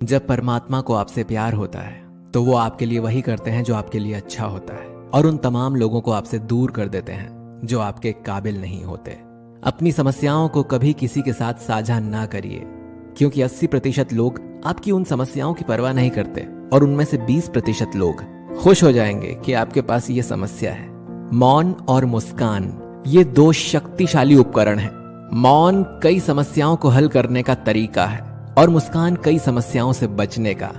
जब परमात्मा को आपसे प्यार होता है तो वो आपके लिए वही करते हैं जो आपके लिए अच्छा होता है, और उन तमाम लोगों को आपसे दूर कर देते हैं जो आपके काबिल नहीं होते। अपनी समस्याओं को कभी किसी के साथ साझा ना करिए, क्योंकि 80% लोग आपकी उन समस्याओं की परवाह नहीं करते और उनमें से 20% लोग खुश हो जाएंगे कि आपके पास ये समस्या है। मौन और मुस्कान ये दो शक्तिशाली उपकरण हैं। मौन कई समस्याओं को हल करने का तरीका है और मुस्कान कई समस्याओं से बचने का।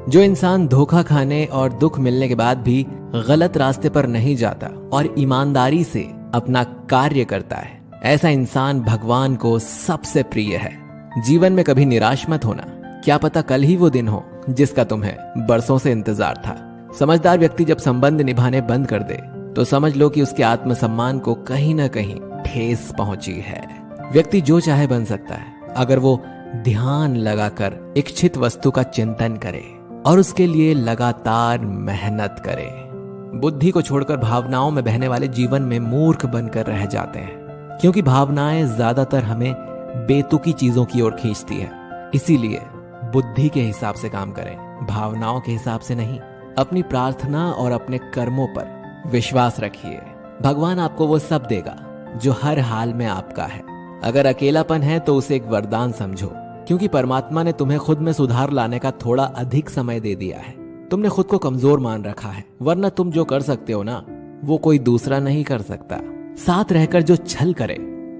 जो इंसान धोखा खाने और दुख मिलने के बाद भी गलत रास्ते पर नहीं जाता और ईमानदारी से अपना कार्य करता है, ऐसा इंसान भगवान को सबसे प्रिय है। जीवन में कभी निराश मत होना, क्या पता कल ही वो दिन हो जिसका तुम्हें बरसों से इंतजार था। समझदार व्यक्ति जब संबंध निभाने बंद कर दे तो समझ लो कि उसके आत्मसम्मान को कहीं ना कहीं ठेस पहुंची है। व्यक्ति जो चाहे बन सकता है अगर वो ध्यान लगाकर इच्छित वस्तु का चिंतन करे और उसके लिए लगातार मेहनत करे। बुद्धि को छोड़कर भावनाओं में बहने वाले जीवन में मूर्ख बनकर रह जाते हैं, क्योंकि भावनाएं ज्यादातर हमें बेतुकी चीजों की ओर खींचती है। इसीलिए बुद्धि के हिसाब से काम करें, भावनाओं के हिसाब से नहीं। अपनी प्रार्थना और अपने कर्मों पर विश्वास रखिए। भगवान आपको वो सब देगा जो हर हाल में आपका है। अगर अकेलापन है तो उसे एक वरदान समझो, क्योंकि परमात्मा ने तुम्हें खुद में सुधार लाने का थोड़ा अधिक समय दे दिया है। तुमने खुद को कमजोर मान रखा है, वरना तुम जो कर सकते हो ना, वो कोई दूसरा नहीं कर सकता। साथ रहकर जो छल करे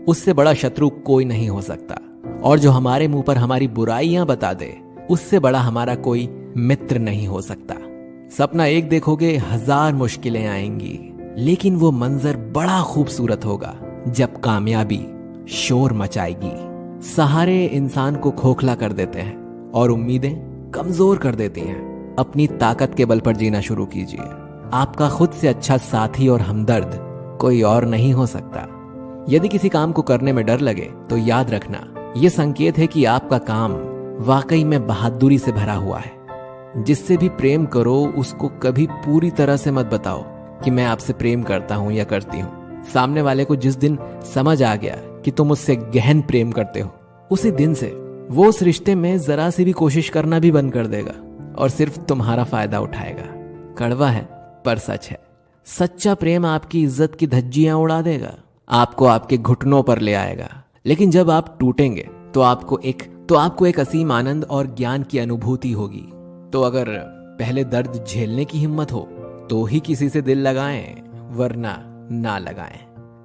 उससे बड़ा शत्रु कोई नहीं हो सकता, और जो हमारे मुंह पर हमारी बुराइयां बता दे उससे बड़ा हमारा कोई मित्र नहीं हो सकता। सपना एक देखोगे, 1000 मुश्किलें आएंगी, लेकिन वो मंजर बड़ा खूबसूरत होगा जब कामयाबी शोर मचाएगी। सहारे इंसान को खोखला कर देते हैं और उम्मीदें कमजोर कर देती हैं। अपनी ताकत के बल पर जीना शुरू कीजिए। आपका खुद से अच्छा साथी और हमदर्द कोई और नहीं हो सकता। यदि किसी काम को करने में डर लगे तो याद रखना, यह संकेत है कि आपका काम वाकई में बहादुरी से भरा हुआ है। जिससे भी प्रेम करो उसको कभी पूरी तरह से मत बताओ कि मैं आपसे प्रेम करता हूं या करती हूं। सामने वाले को जिस दिन समझ आ गया कि तुम उससे गहन प्रेम करते हो, उसी दिन से वो उस रिश्ते में जरा सी भी कोशिश करना भी बंद कर देगा और सिर्फ तुम्हारा फायदा उठाएगा। कड़वा है पर सच है। सच्चा प्रेम आपकी इज्जत की धज्जियां उड़ा देगा, आपको आपके घुटनों पर ले आएगा। लेकिन जब आप टूटेंगे तो आपको एक असीम आनंद और ज्ञान की अनुभूति होगी। तो अगर पहले दर्द झेलने की हिम्मत हो तो ही किसी से दिल लगाएं, वरना ना लगाएं।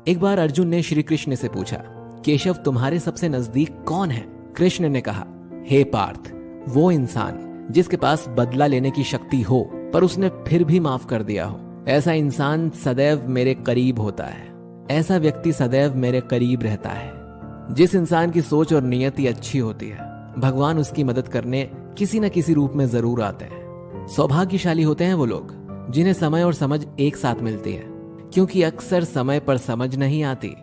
एक बार अर्जुन ने श्री कृष्ण से पूछा, केशव तुम्हारे सबसे नजदीक कौन है? कृष्ण ने कहा, हे पार्थ, वो इंसान जिसके पास बदला लेने की शक्ति हो पर उसने फिर भी माफ कर दिया हो। ऐसा इंसान सदैव मेरे करीब होता है। ऐसा व्यक्ति सदैव मेरे करीब रहता है। जिस इंसान की सोच और नियति अच्छी होती है, भगवान उसकी मदद करने किसी न किसी रूप में जरूर आते हैं। सौभाग्यशाली होते हैं वो लोग जिन्हें समय और समझ एक साथ मिलती है, क्योंकि अक्सर समय पर समझ नहीं आती,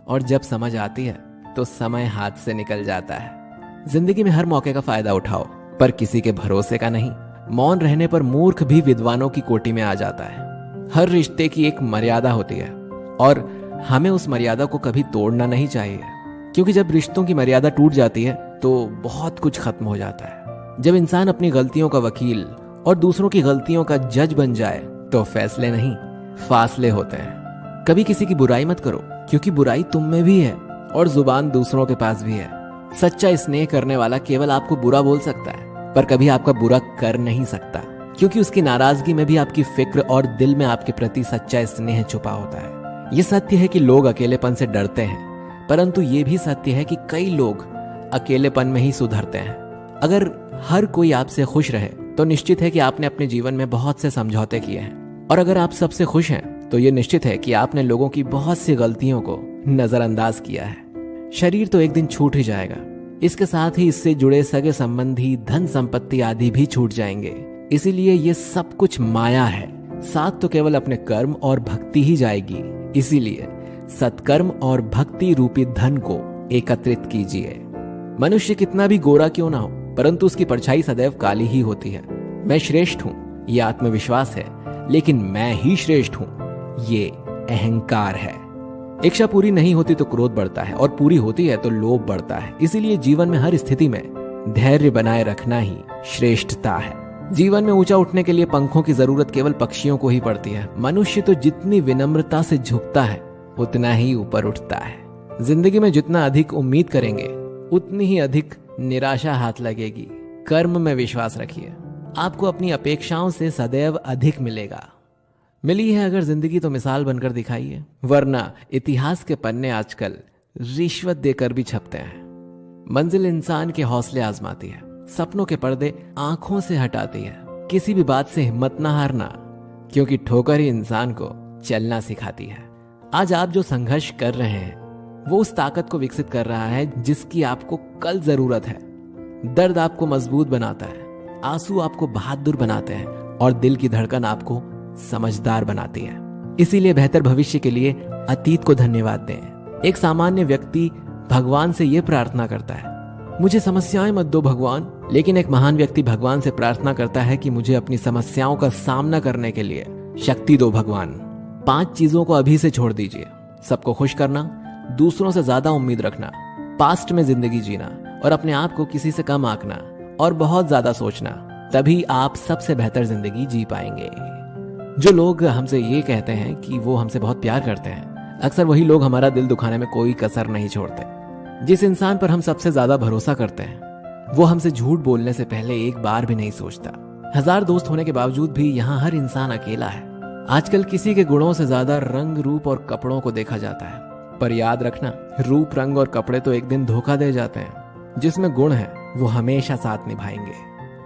और जब समझ आती है तो समय हाथ से निकल जाता है। जिंदगी में हर मौके का फायदा उठाओ, पर किसी के भरोसे का नहीं। मौन रहने पर मूर्ख भी विद्वानों की कोटि में आ जाता है। हर रिश्ते की एक मर्यादा होती है और हमें उस मर्यादा को कभी तोड़ना नहीं चाहिए, क्योंकि जब रिश्तों की मर्यादा टूट जाती है तो बहुत कुछ खत्म हो जाता है। जब इंसान अपनी गलतियों का वकील और दूसरों की गलतियों का जज बन जाए तो फैसले नहीं, फासले होते हैं। कभी किसी की बुराई मत करो, क्योंकि बुराई तुम में भी है और जुबान दूसरों के पास भी है। सच्चा स्नेह करने वाला केवल आपको बुरा बोल सकता है, पर कभी आपका बुरा कर नहीं सकता, क्योंकि उसकी नाराजगी में भी आपकी फिक्र और दिल में आपके प्रति सच्चा स्नेह छुपा होता है। ये सत्य है कि लोग अकेलेपन से डरते हैं, परंतु ये भी सत्य है कि कई लोग अकेलेपन में ही सुधरते हैं। अगर हर कोई आपसे खुश रहे तो निश्चित है कि आपने अपने जीवन में बहुत से समझौते किए हैं, और अगर आप सबसे खुश हैं तो ये निश्चित है कि आपने लोगों की बहुत सी गलतियों को नजरअंदाज किया है। शरीर तो एक दिन छूट ही जाएगा, इसके साथ ही इससे जुड़े सगे संबंधी, धन संपत्ति आदि भी छूट जाएंगे। इसीलिए ये सब कुछ माया है, साथ तो केवल अपने कर्म और भक्ति ही जाएगी। इसीलिए सत्कर्म और भक्ति रूपी धन को एकत्रित कीजिए। मनुष्य कितना भी गोरा क्यों ना हो, परंतु उसकी परछाई सदैव काली ही होती है। मैं श्रेष्ठ हूं, ये आत्मविश्वास है, लेकिन मैं ही श्रेष्ठ हूं, ये अहंकार है। इच्छा पूरी नहीं होती तो क्रोध बढ़ता है, और पूरी होती है तो लोभ बढ़ता है। इसीलिए जीवन में हर स्थिति में धैर्य बनाए रखना ही श्रेष्ठता है। जीवन में ऊंचा उठने के लिए पंखों की जरूरत केवल पक्षियों को ही पड़ती है। मनुष्य तो जितनी विनम्रता से झुकता है उतना ही ऊपर उठता है। जिंदगी में जितना अधिक उम्मीद करेंगे उतनी ही अधिक निराशा हाथ लगेगी। कर्म में विश्वास रखिए, आपको अपनी अपेक्षाओं से सदैव अधिक मिलेगा। मिली है अगर जिंदगी तो मिसाल बनकर दिखाइए, वरना इतिहास के पन्ने आजकल रिश्वत देकर भी छपते हैं। मंजिल इंसान के हौसले आजमाती है, सपनों के पर्दे आंखों से हटाती है। किसी भी बात से हिम्मत ना हारना, क्योंकि ठोकर ही इंसान को चलना सिखाती है। आज आप जो संघर्ष कर रहे हैं वो उस ताकत को विकसित कर रहा है जिसकी आपको कल जरूरत है। दर्द आपको मजबूत बनाता है, आंसू आपको बहादुर बनाते हैं और दिल की धड़कन आपको समझदार बनाती है। इसीलिए बेहतर भविष्य के लिए अतीत को धन्यवाद दें। एक सामान्य व्यक्ति भगवान से यह प्रार्थना करता है, मुझे समस्याएं मत दो भगवान। लेकिन एक महान व्यक्ति भगवान से प्रार्थना करता है कि मुझे अपनी समस्याओं का सामना करने के लिए शक्ति दो भगवान। 5 चीजों को अभी से छोड़ दीजिए। सबको खुश करना, दूसरों से ज्यादा उम्मीद रखना, पास्ट में जिंदगी जीना और अपने आप को किसी से कम आंकना और बहुत ज्यादा सोचना। तभी आप सबसे बेहतर जिंदगी जी पाएंगे। जो लोग हमसे ये कहते हैं कि वो हमसे बहुत प्यार करते हैं, अक्सर वही लोग हमारा दिल दुखाने में कोई कसर नहीं छोड़ते। जिस इंसान पर हम सबसे ज्यादा भरोसा करते हैं वो हमसे झूठ बोलने से पहले एक बार भी नहीं सोचता। 1000 दोस्त होने के बावजूद भी यहाँ हर इंसान अकेला है। आजकल किसी के गुणों से ज्यादा रंग, रूप और कपड़ों को देखा जाता है। पर याद रखना, रूप, रंग और कपड़े तो एक दिन धोखा दे जाते हैं। जिसमें गुण है वो हमेशा साथ निभाएंगे।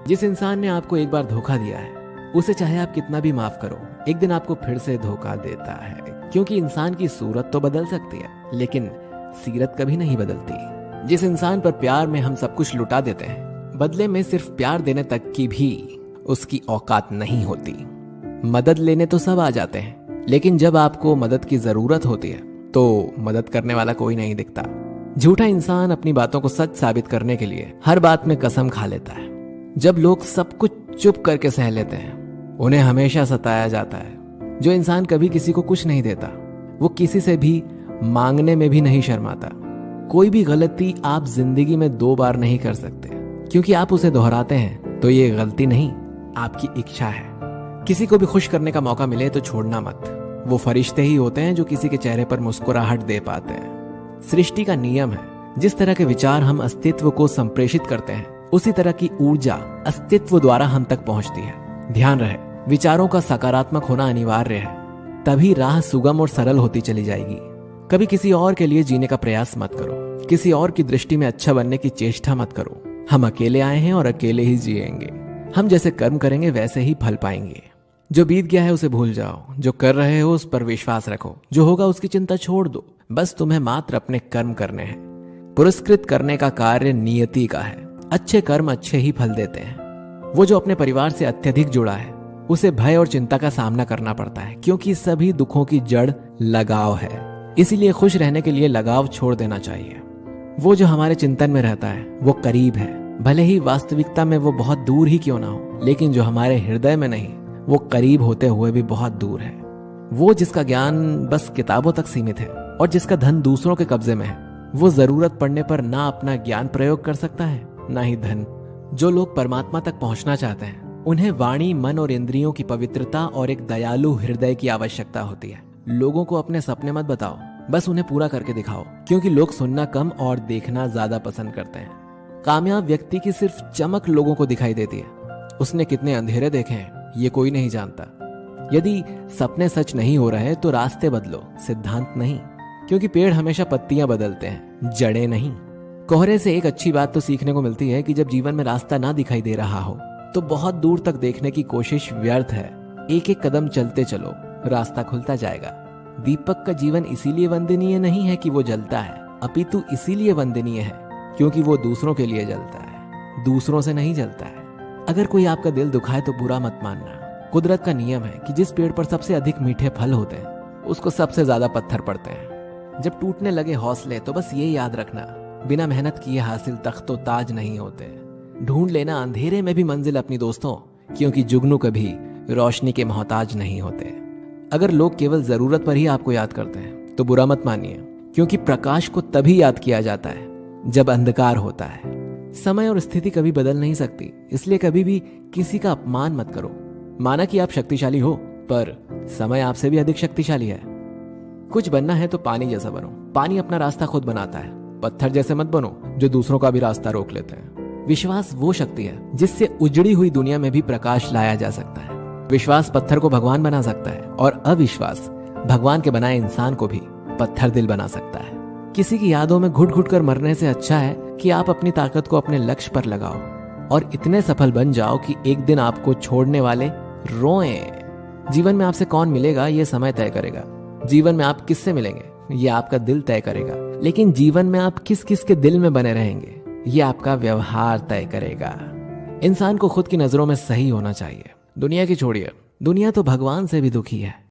जिस इंसान ने आपको एक बार धोखा दिया है उसे चाहे आप कितना भी माफ करो, एक दिन आपको फिर से धोखा देता है। क्योंकि इंसान की सूरत तो बदल सकती है लेकिन सीरत कभी नहीं बदलती। जिस इंसान पर प्यार में हम सब कुछ लुटा देते हैं, बदले में सिर्फ प्यार देने तक की भी उसकी औकात नहीं होती। मदद लेने तो सब आ जाते हैं, लेकिन जब आपको मदद की जरूरत होती है तो मदद करने वाला कोई नहीं दिखता। झूठा इंसान अपनी बातों को सच साबित करने के लिए हर बात में कसम खा लेता है। जब लोग सब कुछ चुप करके सह लेते हैं उन्हें हमेशा सताया जाता है। जो इंसान कभी किसी को कुछ नहीं देता वो किसी से भी मांगने में भी नहीं शर्माता। कोई भी गलती आप जिंदगी में 2 बार नहीं कर सकते, क्योंकि आप उसे दोहराते हैं तो ये गलती नहीं, आपकी इच्छा है। किसी को भी खुश करने का मौका मिले तो छोड़ना मत। वो फरिश्ते ही होते हैं जो किसी के चेहरे पर मुस्कुराहट दे पाते हैं। सृष्टि का नियम है, जिस तरह के विचार हम अस्तित्व को संप्रेषित करते हैं उसी तरह की ऊर्जा अस्तित्व द्वारा हम तक पहुंचती है। ध्यान रहे, विचारों का सकारात्मक होना अनिवार्य है, तभी राह सुगम और सरल होती चली जाएगी। कभी किसी और के लिए जीने का प्रयास मत करो, किसी और की दृष्टि में अच्छा बनने की चेष्टा मत करो। हम अकेले आए हैं और अकेले ही जिएंगे। हम जैसे कर्म करेंगे वैसे ही फल पाएंगे। जो बीत गया है उसे भूल जाओ, जो कर रहे हो उस पर विश्वास रखो, जो होगा उसकी चिंता छोड़ दो। बस तुम्हें मात्र अपने कर्म करने हैं। पुरस्कृत करने का कार्य नियति का है। अच्छे कर्म अच्छे ही फल देते हैं। वो जो अपने परिवार से अत्यधिक जुड़ा है उसे भय और चिंता का सामना करना पड़ता है, क्योंकि सभी दुखों की जड़ लगाव है। इसीलिए खुश रहने के लिए लगाव छोड़ देना चाहिए। वो जो हमारे चिंतन में रहता है वो करीब है, भले ही वास्तविकता में वो बहुत दूर ही क्यों ना हो, लेकिन जो हमारे हृदय में नहीं वो करीब होते हुए भी बहुत दूर है। वो जिसका ज्ञान बस किताबों तक सीमित है और जिसका धन दूसरों के कब्जे में है, वो जरूरत पड़ने पर ना अपना ज्ञान प्रयोग कर सकता है ना ही धन। जो लोग परमात्मा तक पहुंचना चाहते हैं उन्हें वाणी, मन और इंद्रियों की पवित्रता और एक दयालु हृदय की आवश्यकता होती है। लोगों को अपने सपने मत बताओ, बस उन्हें पूरा करके दिखाओ, क्योंकि लोग सुनना कम और देखना ज्यादा पसंद करते हैं। कामयाब व्यक्ति की सिर्फ चमक लोगों को दिखाई देती है, उसने कितने अंधेरे देखे हैं ये कोई नहीं जानता। यदि सपने सच नहीं हो रहे तो रास्ते बदलो, सिद्धांत नहीं, क्योंकि पेड़ हमेशा पत्तियां बदलते हैं, जड़ें नहीं। कोहरे से एक अच्छी बात तो सीखने को मिलती है कि जब जीवन में रास्ता ना दिखाई दे रहा हो तो बहुत दूर तक देखने की कोशिश व्यर्थ है। एक एक कदम चलते चलो, रास्ता खुलता जाएगा। दीपक का जीवन इसीलिए वंदनीय नहीं है कि वो जलता है, अपितु इसीलिए वंदनीय है क्योंकि वो दूसरों के लिए जलता है, दूसरों से नहीं जलता है। अगर कोई आपका दिल दुखाए तो बुरा मत मानना। कुदरत का नियम है कि जिस पेड़ पर सबसे अधिक मीठे फल होते हैं उसको सबसे ज्यादा पत्थर पड़ते हैं। जब टूटने लगे हौसले तो बस ये याद रखना, बिना मेहनत किए हासिल तख्तो ताज नहीं होते। ढूंढ लेना अंधेरे में भी मंजिल अपनी दोस्तों, क्योंकि जुगनू कभी रोशनी के मोहताज नहीं होते। अगर लोग केवल जरूरत पर ही आपको याद करते हैं तो बुरा मत मानिए, क्योंकि प्रकाश को तभी याद किया जाता है जब अंधकार होता है। समय और स्थिति कभी बदल नहीं सकती, इसलिए कभी भी किसी का अपमान मत करो। माना कि आप शक्तिशाली हो, पर समय आपसे भी अधिक शक्तिशाली है। कुछ बनना है तो पानी जैसा बनो। पानी अपना रास्ता खुद बनाता है। पत्थर जैसे मत बनो जो दूसरों का भी रास्ता रोक लेते हैं। विश्वास वो शक्ति है जिससे उजड़ी हुई दुनिया में भी प्रकाश लाया जा सकता है। विश्वास पत्थर को भगवान बना सकता है और अविश्वास भगवान के बनाए इंसान को भी पत्थर दिल बना सकता है। किसी की यादों में घुट घुट कर मरने से अच्छा है कि आप अपनी ताकत को अपने लक्ष्य पर लगाओ और इतने सफल बन जाओ कि एक दिन आपको छोड़ने वाले रोएं। जीवन में आपसे कौन मिलेगा ये समय तय करेगा। जीवन में आप किससे मिलेंगे ये आपका दिल तय करेगा। लेकिन जीवन में आप किस किस के दिल में बने रहेंगे ये आपका व्यवहार तय करेगा। इंसान को खुद की नजरों में सही होना चाहिए। दुनिया की छोड़िए, दुनिया तो भगवान से भी दुखी है।